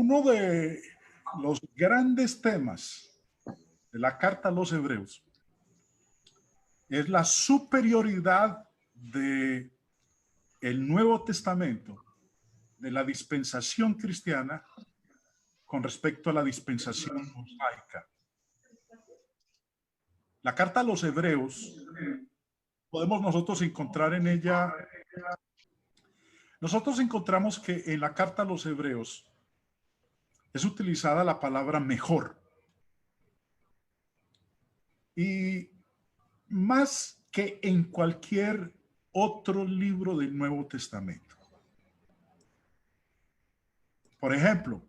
Uno de los grandes temas de la carta a los Hebreos es la superioridad de el Nuevo Testamento, de la dispensación cristiana con respecto a la dispensación mosaica. La carta a los Hebreos, podemos nosotros encontrar en ella, nosotros encontramos que en la carta a los Hebreos es utilizada la palabra mejor. Y más que en cualquier otro libro del Nuevo Testamento. Por ejemplo,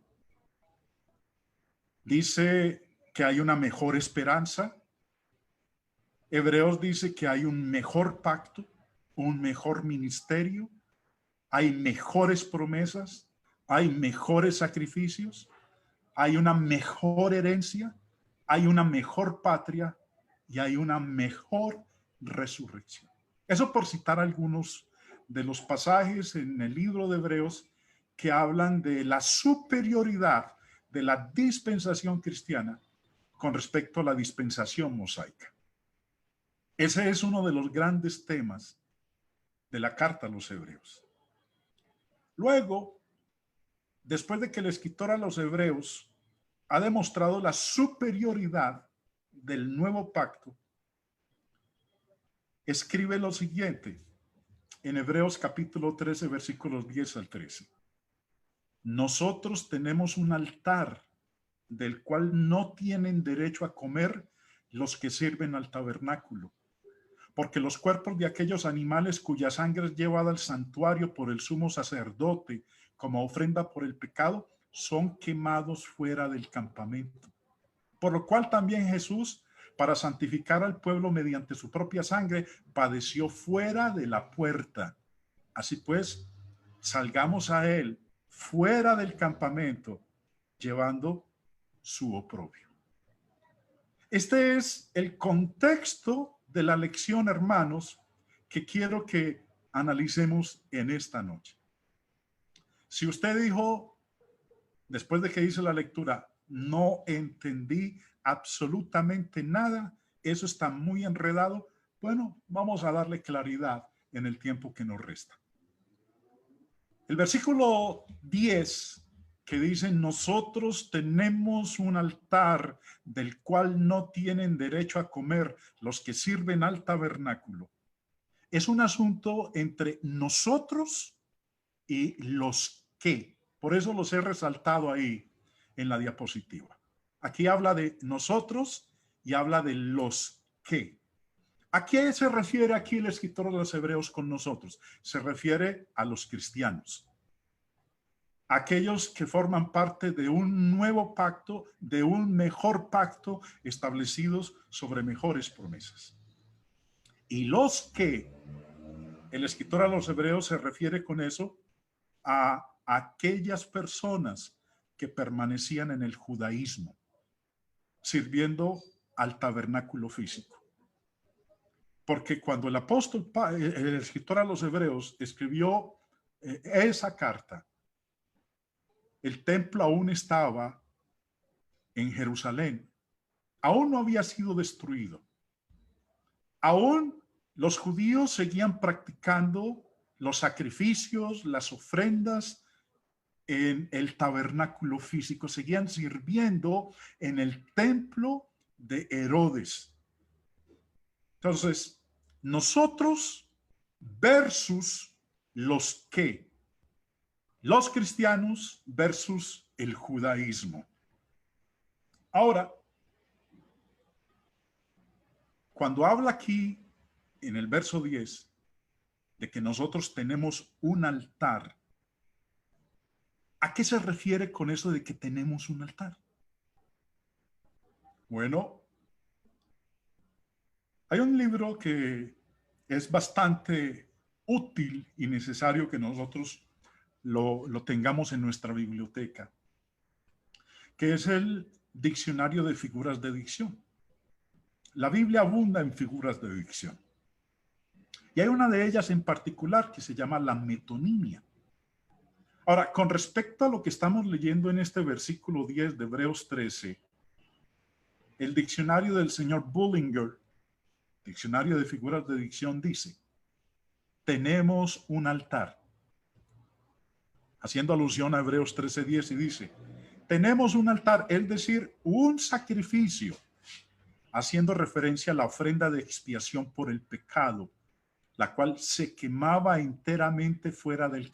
dice que hay una mejor esperanza. Hebreos dice que hay un mejor pacto, un mejor ministerio, hay mejores promesas, hay mejores sacrificios, hay una mejor herencia, hay una mejor patria y hay una mejor resurrección. Eso por citar algunos de los pasajes en el libro de Hebreos que hablan de la superioridad de la dispensación cristiana con respecto a la dispensación mosaica. Ese es uno de los grandes temas de la carta a los Hebreos. Luego, después de que el escritor a los Hebreos ha demostrado la superioridad del nuevo pacto, escribe lo siguiente en Hebreos capítulo 13, versículos 10 al 13. Nosotros tenemos un altar del cual no tienen derecho a comer los que sirven al tabernáculo, porque los cuerpos de aquellos animales cuya sangre es llevada al santuario por el sumo sacerdote como ofrenda por el pecado, son quemados fuera del campamento. Por lo cual también Jesús, para santificar al pueblo mediante su propia sangre, padeció fuera de la puerta. Así pues, salgamos a él fuera del campamento, llevando su oprobio. Este es el contexto de la lección, hermanos, que quiero que analicemos en esta noche. Si usted dijo, después de que hice la lectura, no entendí absolutamente nada, eso está muy enredado, bueno, vamos a darle claridad en el tiempo que nos resta. El versículo 10 que dice, nosotros tenemos un altar del cual no tienen derecho a comer los que sirven al tabernáculo. Es un asunto entre nosotros y los que. Por eso los he resaltado ahí en la diapositiva. Aquí habla de nosotros y habla de los que. ¿A qué se refiere aquí el escritor de los Hebreos con nosotros? Se refiere a los cristianos. Aquellos que forman parte de un nuevo pacto, de un mejor pacto establecidos sobre mejores promesas. Y los que, el escritor a los Hebreos se refiere con eso a aquellas personas que permanecían en el judaísmo, sirviendo al tabernáculo físico. Porque cuando el apóstol, el escritor a los Hebreos escribió esa carta, el templo aún estaba en Jerusalén, aún no había sido destruido. Aún los judíos seguían practicando los sacrificios, las ofrendas en el tabernáculo físico, seguían sirviendo en el templo de Herodes. Entonces, nosotros versus los que, los cristianos versus el judaísmo. Ahora, cuando habla aquí en el verso 10 de que nosotros tenemos un altar, ¿a qué se refiere con eso de que tenemos un altar? Bueno, hay un libro que es bastante útil y necesario que nosotros lo tengamos en nuestra biblioteca, que es el Diccionario de Figuras de Dicción. La Biblia abunda en figuras de dicción. Y hay una de ellas en particular que se llama la metonimia. Ahora, con respecto a lo que estamos leyendo en este versículo 10 de Hebreos 13, el diccionario del señor Bullinger, diccionario de figuras de dicción, dice: tenemos un altar, haciendo alusión a Hebreos 13:10, y dice: tenemos un altar, es decir, un sacrificio, haciendo referencia a la ofrenda de expiación por el pecado, la cual se quemaba enteramente fuera del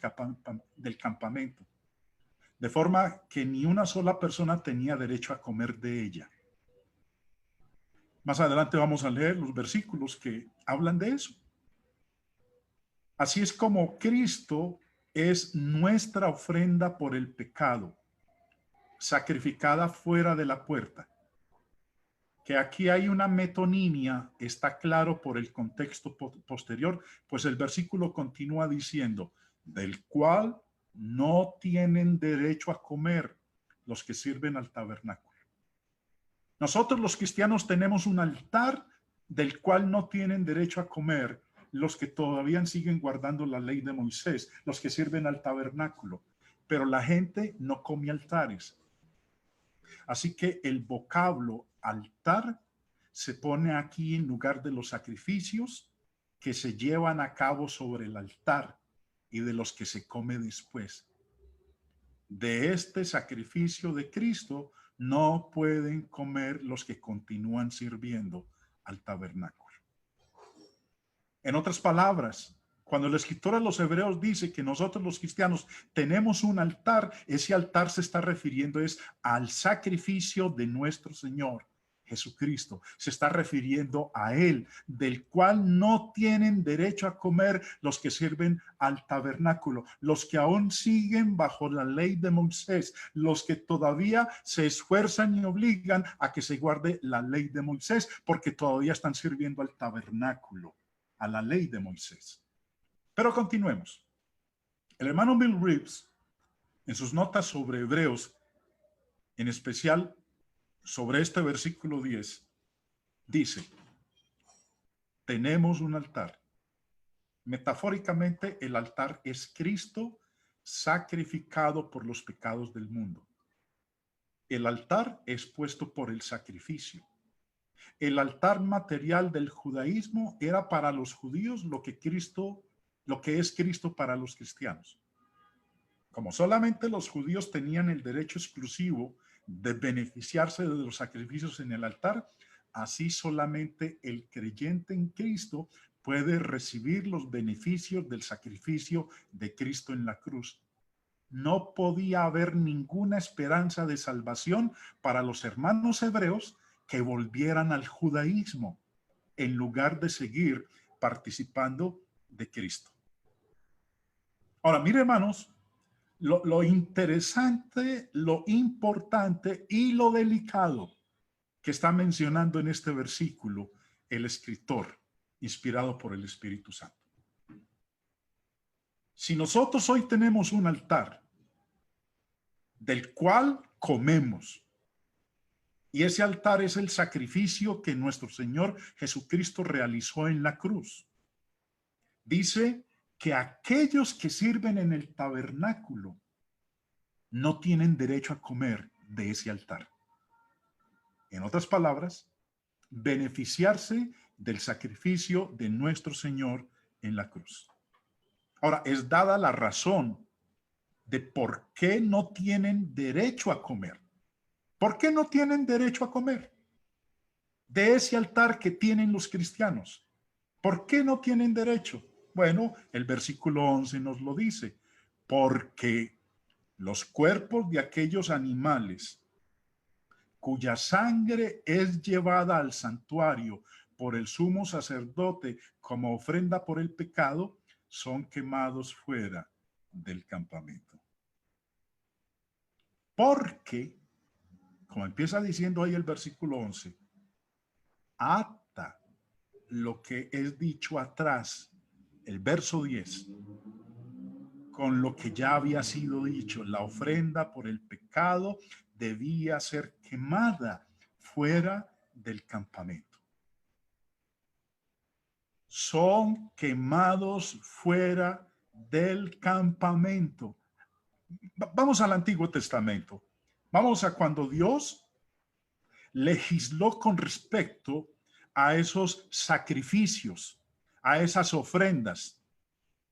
campamento, de forma que ni una sola persona tenía derecho a comer de ella. Más adelante vamos a leer los versículos que hablan de eso. Así es como Cristo es nuestra ofrenda por el pecado, sacrificada fuera de la puerta. Que aquí hay una metonimia está claro por el contexto posterior, pues el versículo continúa diciendo: del cual no tienen derecho a comer los que sirven al tabernáculo. Nosotros los cristianos tenemos un altar del cual no tienen derecho a comer los que todavía siguen guardando la ley de Moisés, los que sirven al tabernáculo, pero la gente no come altares. Así que el vocablo altar se pone aquí en lugar de los sacrificios que se llevan a cabo sobre el altar y de los que se come después. De este sacrificio de Cristo no pueden comer los que continúan sirviendo al tabernáculo. En otras palabras, cuando el escritor a los hebreos dice que nosotros los cristianos tenemos un altar, ese altar se está refiriendo es al sacrificio de nuestro Señor Jesucristo. Se está refiriendo a Él, del cual no tienen derecho a comer los que sirven al tabernáculo, los que aún siguen bajo la ley de Moisés, los que todavía se esfuerzan y obligan a que se guarde la ley de Moisés, porque todavía están sirviendo al tabernáculo, a la ley de Moisés. Pero continuemos. El hermano Bill Reeves, en sus notas sobre Hebreos, en especial sobre este versículo 10, dice: tenemos un altar. Metafóricamente, el altar es Cristo sacrificado por los pecados del mundo. El altar es puesto por el sacrificio. El altar material del judaísmo era para los judíos lo que es Cristo para los cristianos. Como solamente los judíos tenían el derecho exclusivo de beneficiarse de los sacrificios en el altar, así solamente el creyente en Cristo puede recibir los beneficios del sacrificio de Cristo en la cruz. No podía haber ninguna esperanza de salvación para los hermanos hebreos que volvieran al judaísmo en lugar de seguir participando de Cristo. Ahora, mire, hermanos, lo interesante, lo importante y lo delicado que está mencionando en este versículo el escritor, inspirado por el Espíritu Santo. Si nosotros hoy tenemos un altar del cual comemos, y ese altar es el sacrificio que nuestro Señor Jesucristo realizó en la cruz, dice que aquellos que sirven en el tabernáculo no tienen derecho a comer de ese altar. En otras palabras, beneficiarse del sacrificio de nuestro Señor en la cruz. Ahora, es dada la razón de por qué no tienen derecho a comer. ¿Por qué no tienen derecho a comer de ese altar que tienen los cristianos? ¿Por qué no tienen derecho? Bueno, el versículo 11 nos lo dice: porque los cuerpos de aquellos animales cuya sangre es llevada al santuario por el sumo sacerdote como ofrenda por el pecado, son quemados fuera del campamento. Porque, como empieza diciendo ahí el versículo 11, ata lo que es dicho atrás, el verso 10, con lo que ya había sido dicho: la ofrenda por el pecado debía ser quemada fuera del campamento. Son quemados fuera del campamento. Vamos al Antiguo Testamento. Vamos a cuando Dios legisló con respecto a esos sacrificios, a esas ofrendas,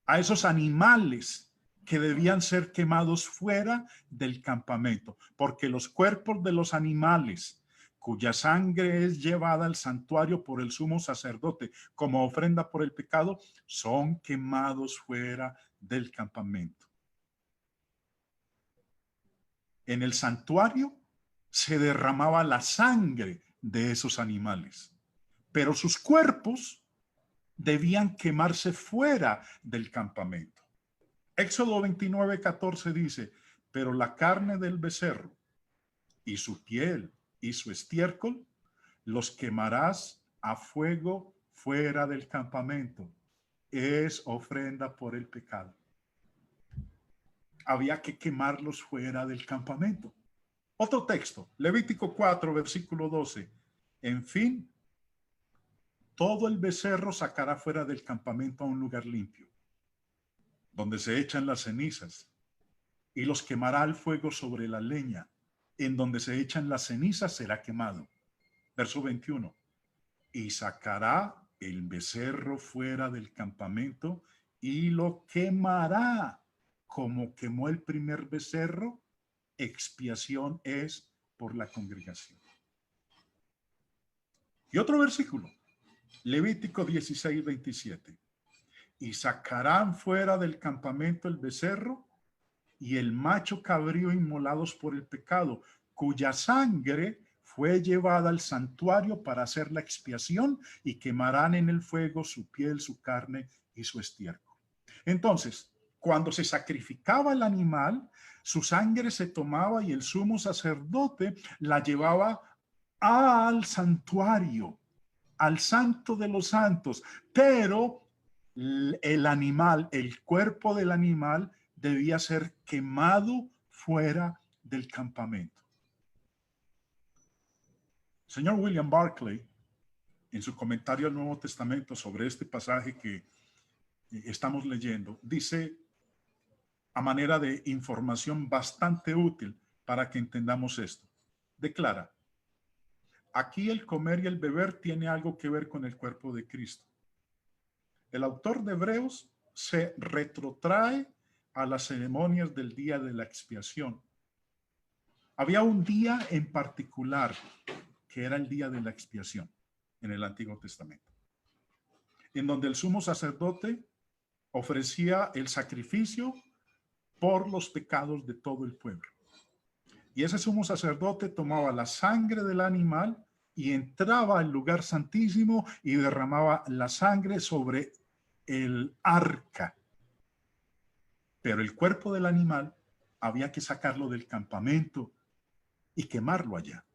a esos animales que debían ser quemados fuera del campamento, porque los cuerpos de los animales cuya sangre es llevada al santuario por el sumo sacerdote como ofrenda por el pecado, son quemados fuera del campamento. En el santuario se derramaba la sangre de esos animales, pero sus cuerpos debían quemarse fuera del campamento. Éxodo 29:14 dice, pero la carne del becerro y su piel y su estiércol los quemarás a fuego fuera del campamento. Es ofrenda por el pecado. Había que quemarlos fuera del campamento. Otro texto, Levítico 4, versículo 12. En fin, todo el becerro sacará fuera del campamento a un lugar limpio, donde se echan las cenizas, y los quemará al fuego sobre la leña. En donde se echan las cenizas será quemado. Verso 21. Y sacará el becerro fuera del campamento y lo quemará como quemó el primer becerro. Expiación es por la congregación. Y otro versículo, Levítico 16:27. Y sacarán fuera del campamento el becerro y el macho cabrío inmolados por el pecado, cuya sangre fue llevada al santuario para hacer la expiación, y quemarán en el fuego su piel, su carne y su estiércol. Entonces, cuando se sacrificaba el animal, su sangre se tomaba y el sumo sacerdote la llevaba al santuario, al santo de los santos, pero el animal, el cuerpo del animal debía ser quemado fuera del campamento. Señor William Barclay, en su comentario al Nuevo Testamento sobre este pasaje que estamos leyendo, dice a manera de información bastante útil para que entendamos esto. Declara, aquí el comer y el beber tiene algo que ver con el cuerpo de Cristo. El autor de Hebreos se retrotrae a las ceremonias del día de la expiación. Había un día en particular que era el día de la expiación en el Antiguo Testamento, en donde el sumo sacerdote ofrecía el sacrificio por los pecados de todo el pueblo. Y ese sumo sacerdote tomaba la sangre del animal y entraba al lugar santísimo y derramaba la sangre sobre el arca. Pero el cuerpo del animal había que sacarlo del campamento y quemarlo allá.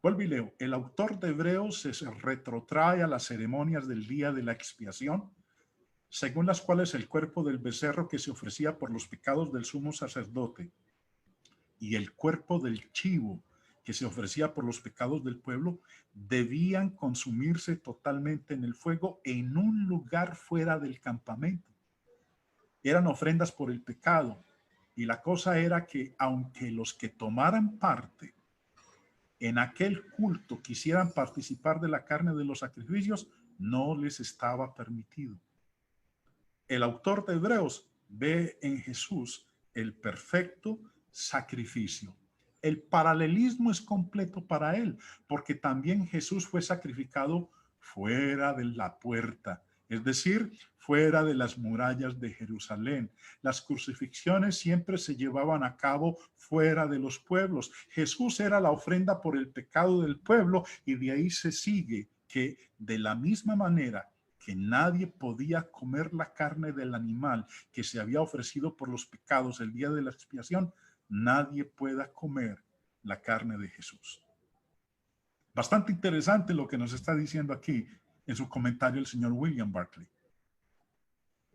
Vuelvo y leo. El autor de Hebreos se retrotrae a las ceremonias del día de la expiación, según las cuales el cuerpo del becerro que se ofrecía por los pecados del sumo sacerdote y el cuerpo del chivo que se ofrecía por los pecados del pueblo debían consumirse totalmente en el fuego en un lugar fuera del campamento. Eran ofrendas por el pecado, y la cosa era que aunque los que tomaran parte en aquel culto quisieran participar de la carne de los sacrificios, no les estaba permitido. El autor de Hebreos ve en Jesús el perfecto sacrificio. El paralelismo es completo para él, porque también Jesús fue sacrificado fuera de la puerta, es decir, fuera de las murallas de Jerusalén. Las crucifixiones siempre se llevaban a cabo fuera de los pueblos. Jesús era la ofrenda por el pecado del pueblo, y de ahí se sigue que de la misma manera que nadie podía comer la carne del animal que se había ofrecido por los pecados el día de la expiación, nadie pueda comer la carne de Jesús. Bastante interesante lo que nos está diciendo aquí en su comentario el señor William Barclay.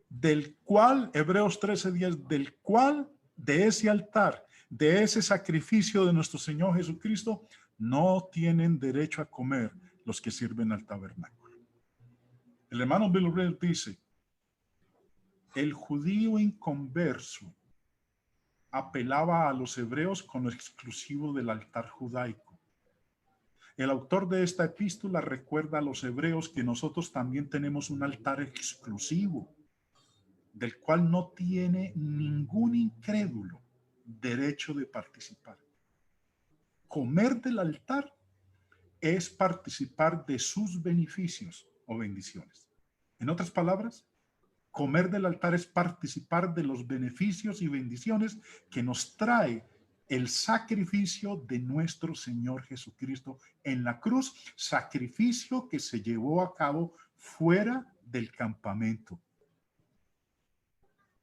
Del cual, Hebreos 13:10, del cual, de ese altar, de ese sacrificio de nuestro Señor Jesucristo, no tienen derecho a comer los que sirven al tabernáculo. El hermano Bill Reel dice, el judío inconverso apelaba a los hebreos con lo exclusivo del altar judaico. El autor de esta epístola recuerda a los hebreos que nosotros también tenemos un altar exclusivo, del cual no tiene ningún incrédulo derecho de participar. Comer del altar es participar de sus beneficios o bendiciones. En otras palabras, comer del altar es participar de los beneficios y bendiciones que nos trae el sacrificio de nuestro Señor Jesucristo en la cruz, sacrificio que se llevó a cabo fuera del campamento.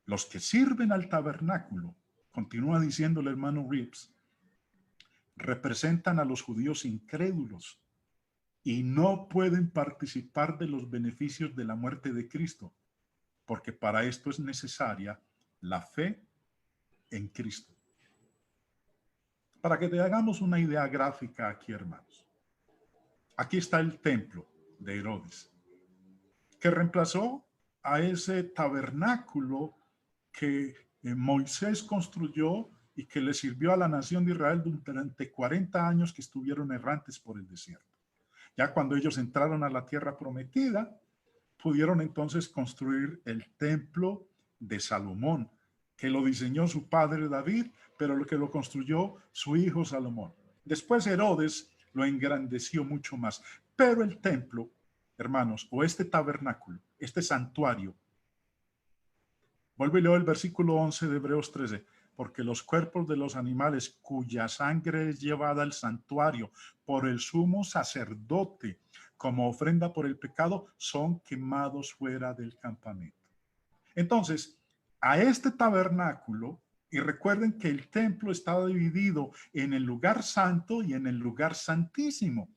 Los que sirven al tabernáculo, continúa diciendo el hermano Reeves, representan a los judíos incrédulos y no pueden participar de los beneficios de la muerte de Cristo, porque para esto es necesaria la fe en Cristo. Para que te hagamos una idea gráfica aquí, hermanos. Aquí está el templo de Herodes, que reemplazó a ese tabernáculo que Moisés construyó y que le sirvió a la nación de Israel durante 40 años que estuvieron errantes por el desierto. Ya cuando ellos entraron a la tierra prometida, pudieron entonces construir el templo de Salomón, que lo diseñó su padre David, pero lo que lo construyó su hijo Salomón. Después Herodes lo engrandeció mucho más. Pero el templo, hermanos, o este tabernáculo, este santuario, vuelvo y leo el versículo 11 de Hebreos 13. Porque los cuerpos de los animales cuya sangre es llevada al santuario por el sumo sacerdote como ofrenda por el pecado son quemados fuera del campamento. Entonces, a este tabernáculo, y recuerden que el templo estaba dividido en el lugar santo y en el lugar santísimo.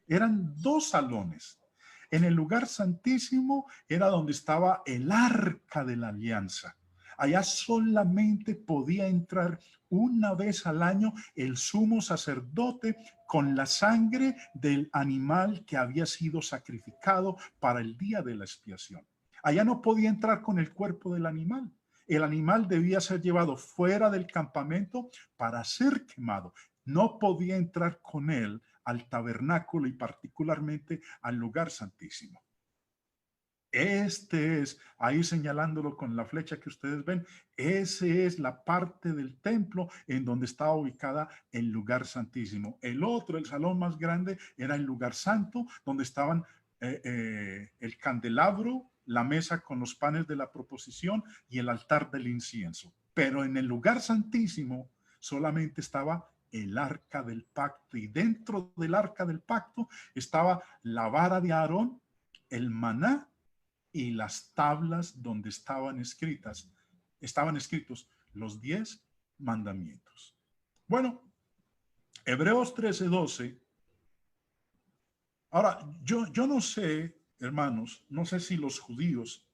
Eran dos salones. En el lugar santísimo era donde estaba el arca de la alianza. Allá solamente podía entrar una vez al año el sumo sacerdote con la sangre del animal que había sido sacrificado para el día de la expiación. Allá no podía entrar con el cuerpo del animal. El animal debía ser llevado fuera del campamento para ser quemado. No podía entrar con él al tabernáculo y particularmente al lugar santísimo. Este es, ahí señalándolo con la flecha que ustedes ven, ese es la parte del templo en donde estaba ubicada el lugar santísimo. El otro, el salón más grande, era el lugar santo, donde estaban el candelabro, la mesa con los panes de la proposición y el altar del incienso. Pero en el lugar santísimo solamente estaba el arca del pacto, y dentro del arca del pacto estaba la vara de Aarón, el maná y las tablas donde estaban escritos los 10 mandamientos. Bueno, Hebreos 13:12. Ahora, yo no sé, hermanos, no sé si los judíos,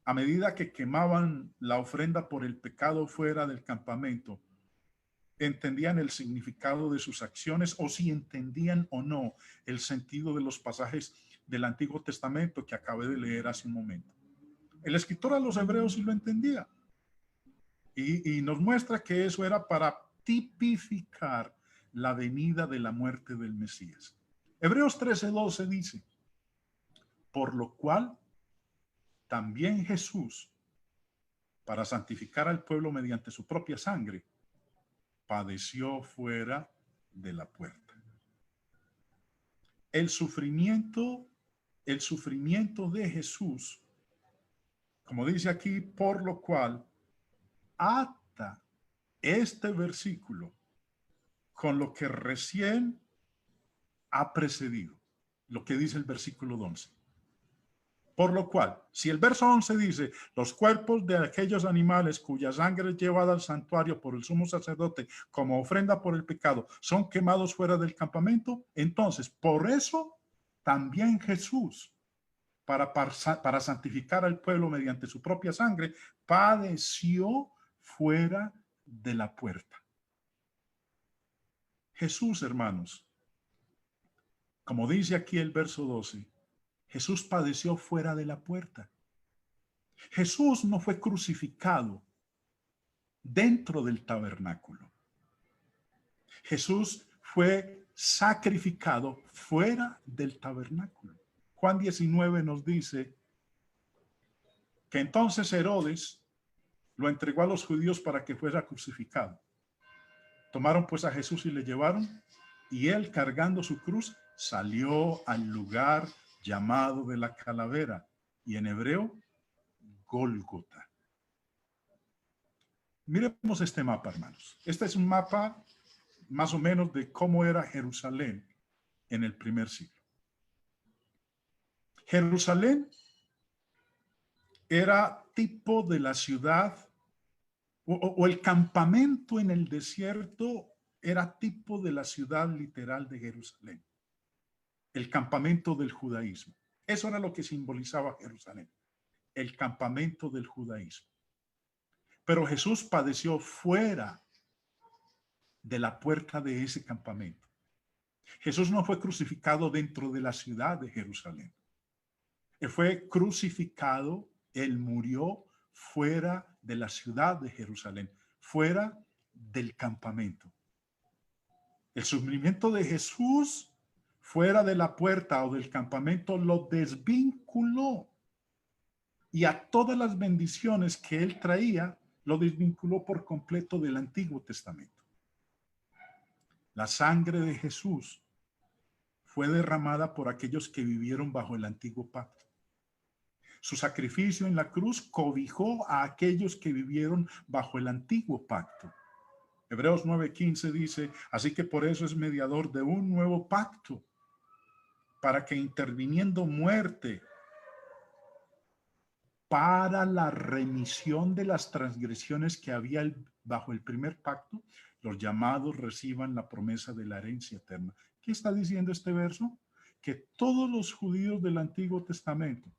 a medida que quemaban la ofrenda por el pecado fuera del campamento, entendían el significado de sus acciones o si entendían o no el sentido de los pasajes del Antiguo Testamento que acabé de leer hace un momento. El escritor a los hebreos sí lo entendía y nos muestra que eso era para tipificar la venida de la muerte del Mesías. Hebreos 13:12 dice, por lo cual también Jesús, para santificar al pueblo mediante su propia sangre, padeció fuera de la puerta. El sufrimiento de Jesús, como dice aquí, por lo cual ata este versículo con lo que recién ha precedido, lo que dice el versículo 11. Por lo cual, si el verso 11 dice, los cuerpos de aquellos animales cuya sangre es llevada al santuario por el sumo sacerdote como ofrenda por el pecado son quemados fuera del campamento, entonces, por eso también Jesús, para santificar al pueblo mediante su propia sangre, padeció fuera de la puerta. Jesús, hermanos, como dice aquí el verso 12, Jesús padeció fuera de la puerta. Jesús no fue crucificado, dentro del tabernáculo. Jesús fue sacrificado fuera del tabernáculo. Juan 19 nos dice que entonces Herodes lo entregó a los judíos para que fuera crucificado. Tomaron pues a Jesús y le llevaron, y él, cargando su cruz, salió al lugar llamado de la calavera, y en hebreo, Gólgota. Miremos este mapa, hermanos. Este es un mapa más o menos de cómo era Jerusalén en el primer siglo. Jerusalén era tipo de la ciudad o el campamento en el desierto era tipo de la ciudad literal de Jerusalén, el campamento del judaísmo. Eso era lo que simbolizaba Jerusalén, el campamento del judaísmo. Pero Jesús padeció fuera de la puerta de ese campamento. Jesús no fue crucificado dentro de la ciudad de Jerusalén. Él fue crucificado, él murió fuera de la ciudad de Jerusalén, fuera del campamento. El sufrimiento de Jesús fuera de la puerta o del campamento lo desvinculó, y a todas las bendiciones que él traía lo desvinculó por completo del Antiguo Testamento. La sangre de Jesús fue derramada por aquellos que vivieron bajo el antiguo pacto. Su sacrificio en la cruz cobijó a aquellos que vivieron bajo el antiguo pacto. Hebreos 9:15 dice, así que por eso es mediador de un nuevo pacto, para que interviniendo muerte para la remisión de las transgresiones que había bajo el primer pacto, los llamados reciban la promesa de la herencia eterna. ¿Qué está diciendo este verso? Que todos los judíos del Antiguo Testamento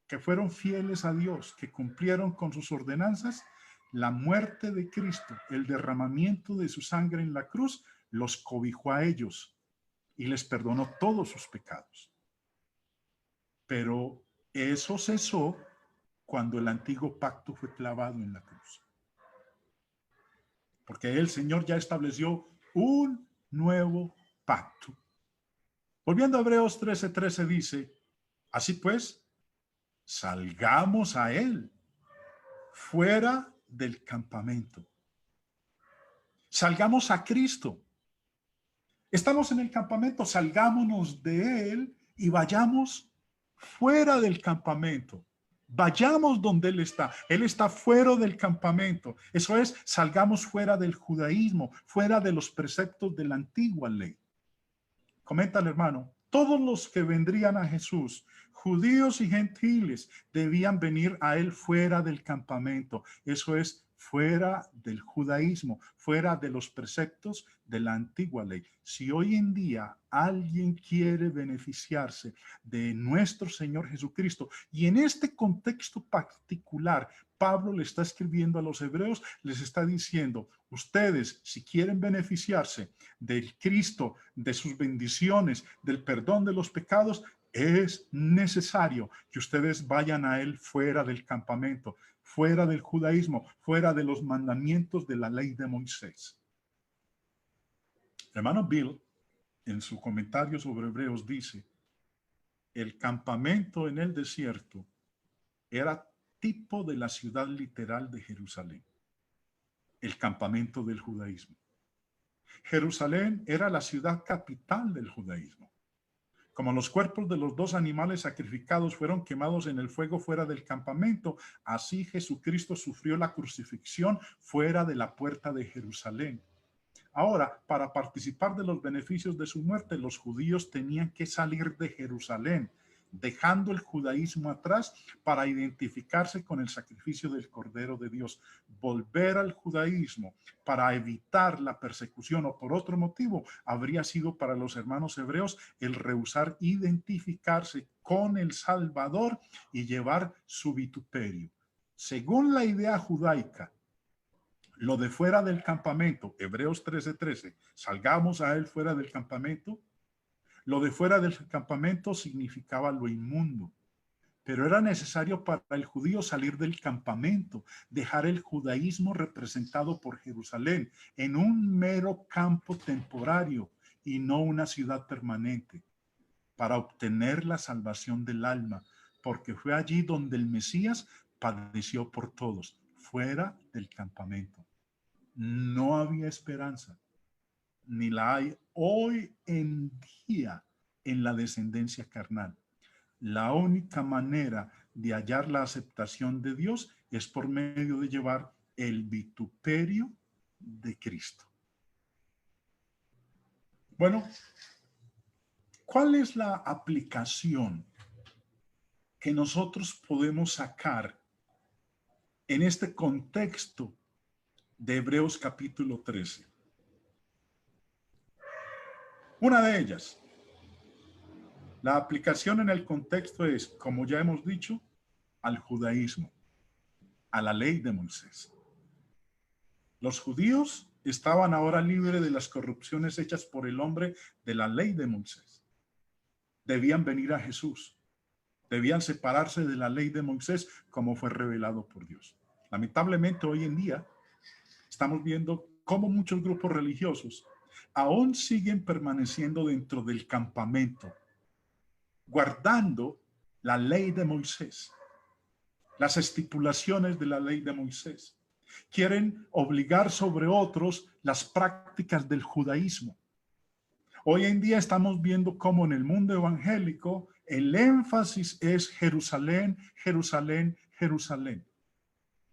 que fueron fieles a Dios, que cumplieron con sus ordenanzas, la muerte de Cristo, el derramamiento de su sangre en la cruz, los cobijó a ellos y les perdonó todos sus pecados. Pero eso cesó cuando el antiguo pacto fue clavado en la cruz. Porque el Señor ya estableció un nuevo pacto. Volviendo a Hebreos 13:13 dice, así pues, salgamos a él, fuera del campamento. Salgamos a Cristo. Estamos en el campamento, salgámonos de él y vayamos fuera del campamento. Vayamos donde él está. Él está fuera del campamento. Eso es, salgamos fuera del judaísmo, fuera de los preceptos de la antigua ley. Comenta el hermano, todos los que vendrían a Jesús, judíos y gentiles, debían venir a él fuera del campamento. Eso es, fuera del judaísmo, fuera de los preceptos de la antigua ley. Si hoy en día alguien quiere beneficiarse de nuestro Señor Jesucristo, y en este contexto particular, Pablo le está escribiendo a los hebreos, les está diciendo, ustedes, si quieren beneficiarse del Cristo, de sus bendiciones, del perdón de los pecados, es necesario que ustedes vayan a él fuera del campamento, fuera del judaísmo, fuera de los mandamientos de la ley de Moisés. El hermano Bill, en su comentario sobre Hebreos, dice, el campamento en el desierto era tipo de la ciudad literal de Jerusalén, el campamento del judaísmo. Jerusalén era la ciudad capital del judaísmo. Como los cuerpos de los dos animales sacrificados fueron quemados en el fuego fuera del campamento, así Jesucristo sufrió la crucifixión fuera de la puerta de Jerusalén. Ahora, para participar de los beneficios de su muerte, los judíos tenían que salir de Jerusalén, dejando el judaísmo atrás para identificarse con el sacrificio del Cordero de Dios. Volver al judaísmo para evitar la persecución o por otro motivo habría sido para los hermanos hebreos el rehusar identificarse con el Salvador y llevar su vituperio. Según la idea judaica, lo de fuera del campamento, Hebreos 13:13, salgamos a él fuera del campamento. Lo de fuera del campamento significaba lo inmundo, Pero era necesario para el judío salir del campamento, dejar el judaísmo representado por Jerusalén en un mero campo temporario y no una ciudad permanente, para obtener la salvación del alma, porque fue allí donde el Mesías padeció por todos, fuera del campamento. No había esperanza, ni la hay hoy en día en la descendencia carnal. La única manera de hallar la aceptación de Dios es por medio de llevar el vituperio de Cristo. Bueno, ¿cuál es la aplicación que nosotros podemos sacar en este contexto de Hebreos capítulo 13? Una de ellas, la aplicación en el contexto es, como ya hemos dicho, al judaísmo, a la ley de Moisés. Los judíos estaban ahora libres de las corrupciones hechas por el hombre de la ley de Moisés. Debían venir a Jesús. Debían separarse de la ley de Moisés como fue revelado por Dios. Lamentablemente hoy en día estamos viendo cómo muchos grupos religiosos aún siguen permaneciendo dentro del campamento, guardando la ley de Moisés, las estipulaciones de la ley de Moisés. Quieren obligar sobre otros las prácticas del judaísmo. Hoy en día estamos viendo cómo en el mundo evangélico el énfasis es Jerusalén, Jerusalén, Jerusalén.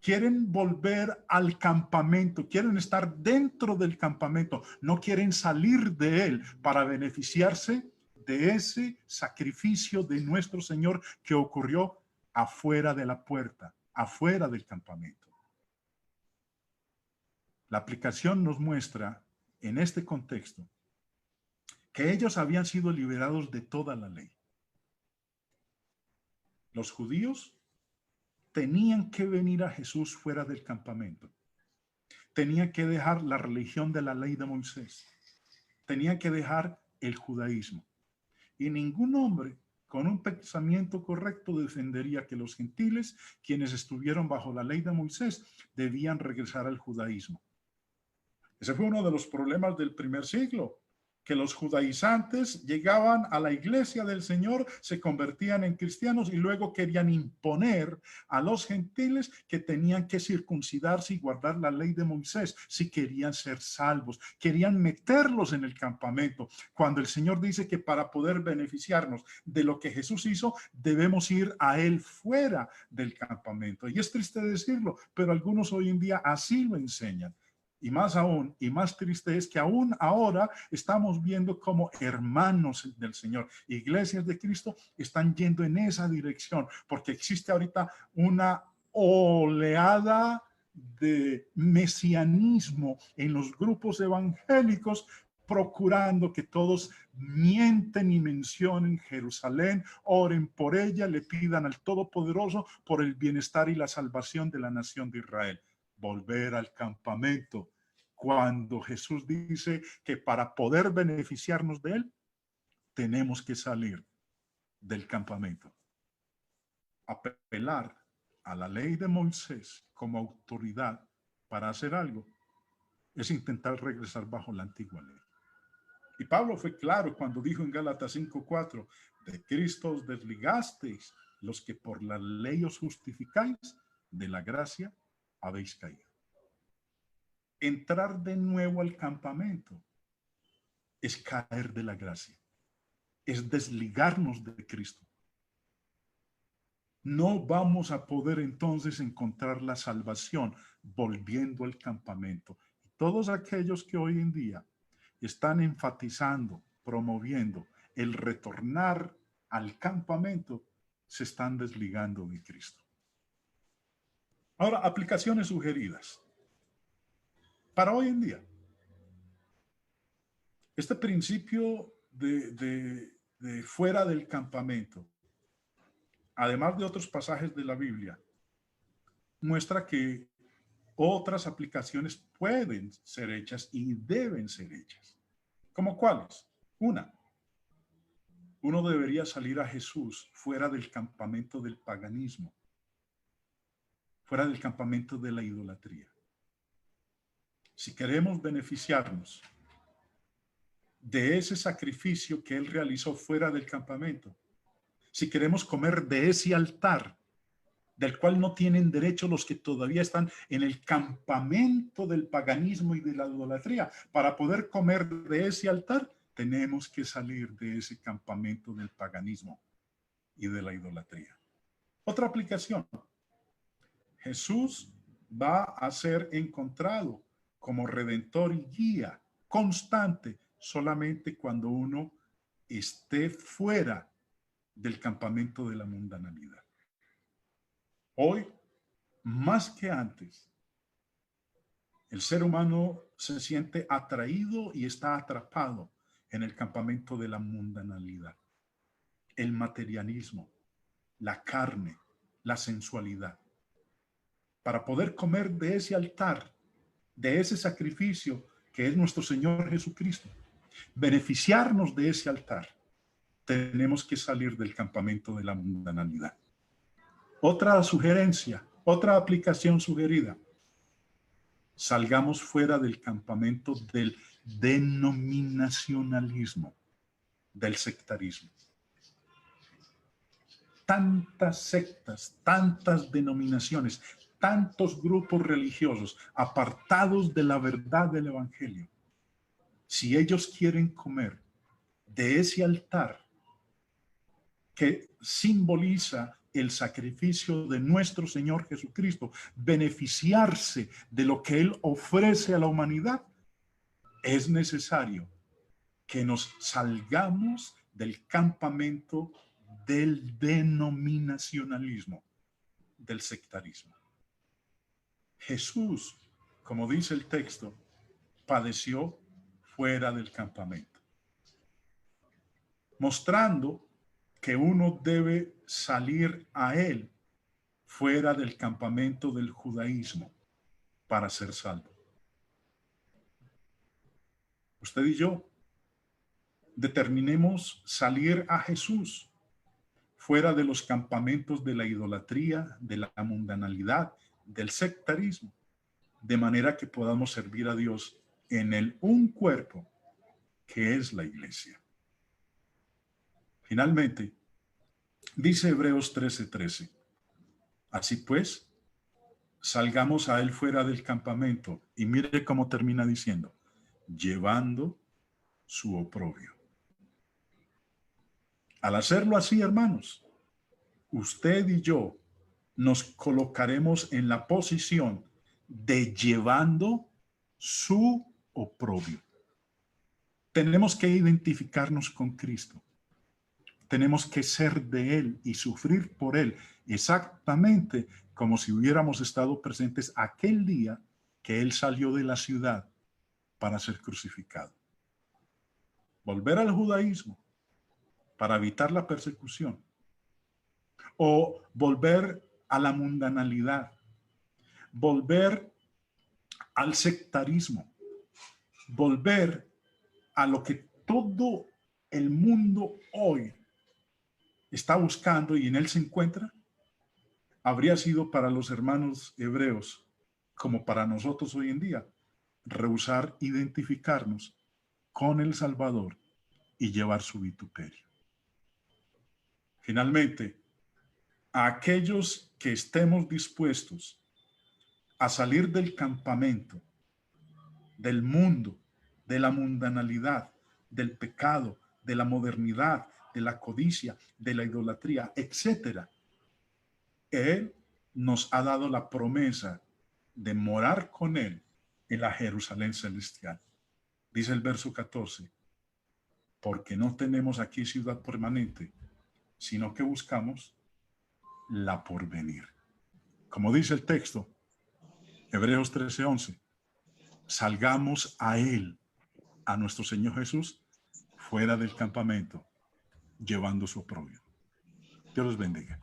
Quieren volver al campamento, quieren estar dentro del campamento, no quieren salir de él para beneficiarse de ese sacrificio de nuestro Señor que ocurrió afuera de la puerta, afuera del campamento. La aplicación nos muestra en este contexto que ellos habían sido liberados de toda la ley. Los judíos tenían que venir a Jesús fuera del campamento. Tenían que dejar la religión de la ley de Moisés. Tenían que dejar el judaísmo. Y ningún hombre con un pensamiento correcto defendería que los gentiles, quienes estuvieron bajo la ley de Moisés, debían regresar al judaísmo. Ese fue uno de los problemas del primer siglo, que los judaizantes llegaban a la iglesia del Señor, se convertían en cristianos y luego querían imponer a los gentiles que tenían que circuncidarse y guardar la ley de Moisés si querían ser salvos. Querían meterlos en el campamento, cuando el Señor dice que para poder beneficiarnos de lo que Jesús hizo, debemos ir a Él fuera del campamento. Y es triste decirlo, pero algunos hoy en día así lo enseñan. Y más aún, y más triste es que aún ahora estamos viendo como hermanos del Señor, iglesias de Cristo, están yendo en esa dirección, porque existe ahorita una oleada de mesianismo en los grupos evangélicos, procurando que todos mienten y mencionen Jerusalén, oren por ella, le pidan al Todopoderoso por el bienestar y la salvación de la nación de Israel. Volver al campamento, cuando Jesús dice que para poder beneficiarnos de él, tenemos que salir del campamento. Apelar a la ley de Moisés como autoridad para hacer algo es intentar regresar bajo la antigua ley. Y Pablo fue claro cuando dijo en Gálatas 5:4, de Cristo os desligasteis, los que por la ley os justificáis, de la gracia habéis caído. Entrar de nuevo al campamento es caer de la gracia, es desligarnos de Cristo. No vamos a poder entonces encontrar la salvación volviendo al campamento. Todos aquellos que hoy en día están enfatizando, promoviendo el retornar al campamento, se están desligando de Cristo. Ahora, aplicaciones sugeridas para hoy en día. Este principio de fuera del campamento, además de otros pasajes de la Biblia, muestra que otras aplicaciones pueden ser hechas y deben ser hechas. ¿Cómo cuáles? Una, uno debería salir a Jesús fuera del campamento del paganismo, fuera del campamento de la idolatría. Si queremos beneficiarnos de ese sacrificio que él realizó fuera del campamento, si queremos comer de ese altar del cual no tienen derecho los que todavía están en el campamento del paganismo y de la idolatría, para poder comer de ese altar, tenemos que salir de ese campamento del paganismo y de la idolatría. Otra aplicación: Jesús va a ser encontrado como redentor y guía constante solamente cuando uno esté fuera del campamento de la mundanalidad. Hoy, más que antes, el ser humano se siente atraído y está atrapado en el campamento de la mundanalidad, el materialismo, la carne, la sensualidad. Para poder comer de ese altar, de ese sacrificio que es nuestro Señor Jesucristo, beneficiarnos de ese altar, tenemos que salir del campamento de la mundanalidad. Otra sugerencia, otra aplicación sugerida: salgamos fuera del campamento del denominacionalismo, del sectarismo. Tantas sectas, tantas denominaciones, tantos grupos religiosos apartados de la verdad del evangelio. Si ellos quieren comer de ese altar que simboliza el sacrificio de nuestro Señor Jesucristo, beneficiarse de lo que Él ofrece a la humanidad, es necesario que nos salgamos del campamento del denominacionalismo, del sectarismo. Jesús, como dice el texto, padeció fuera del campamento, mostrando que uno debe salir a él fuera del campamento del judaísmo para ser salvo. Usted y yo determinemos salir a Jesús fuera de los campamentos de la idolatría, de la mundanalidad, del sectarismo, de manera que podamos servir a Dios en el un cuerpo que es la iglesia. Finalmente, dice Hebreos 13:13, así pues, salgamos a él fuera del campamento, y mire cómo termina diciendo, llevando su oprobio. Al hacerlo así, hermanos, usted y yo nos colocaremos en la posición de llevando su oprobio. Tenemos que identificarnos con Cristo. Tenemos que ser de Él y sufrir por Él, exactamente como si hubiéramos estado presentes aquel día que Él salió de la ciudad para ser crucificado. Volver al judaísmo para evitar la persecución, o volver a la mundanalidad, volver al sectarismo, volver a lo que todo el mundo hoy está buscando y en él se encuentra, habría sido para los hermanos hebreos, como para nosotros hoy en día, rehusar identificarnos con el Salvador y llevar su vituperio. Finalmente, a aquellos que estemos dispuestos a salir del campamento, del mundo, de la mundanalidad, del pecado, de la modernidad, de la codicia, de la idolatría, etcétera, Él nos ha dado la promesa de morar con Él en la Jerusalén celestial. Dice el verso 14, porque no tenemos aquí ciudad permanente, sino que buscamos la porvenir. Como dice el texto, Hebreos 13:11, salgamos a Él, a nuestro Señor Jesús, fuera del campamento, llevando su oprobio. Dios los bendiga.